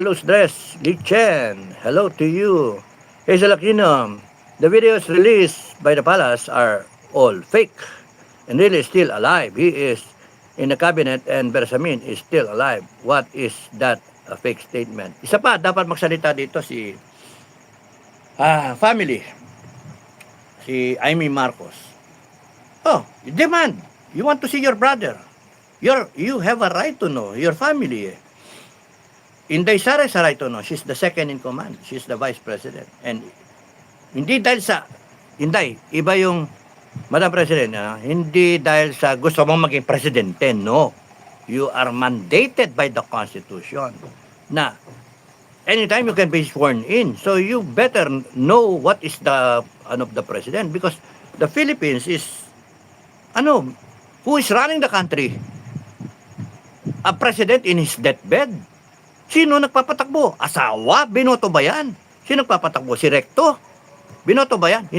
Hello, Stress, Geek Chen. Hello to you. Hazel Aquino. The videos released by the palace are all fake and really still alive. He is in the cabinet and Bersamin is still alive. What is that a fake statement? Isa pa, dapat magsalita dito si family, si Amy Marcos. Oh, demand. You want to see your brother. You have a right to know your family. Inday Sara is a right to know. She's the second in command. She's the vice president. And hindi dahil sa, Inday, iba yung Madam President, hindi dahil sa gusto mong maging presidente, no. You are mandated by the Constitution na anytime you can be sworn in. So you better know what is the the president because the Philippines is who is running the country? A president in his deathbed. Sino nagpapatakbo? Asawa? Binoto ba yan? Sino nagpapatakbo? Si Recto? Binoto ba yan?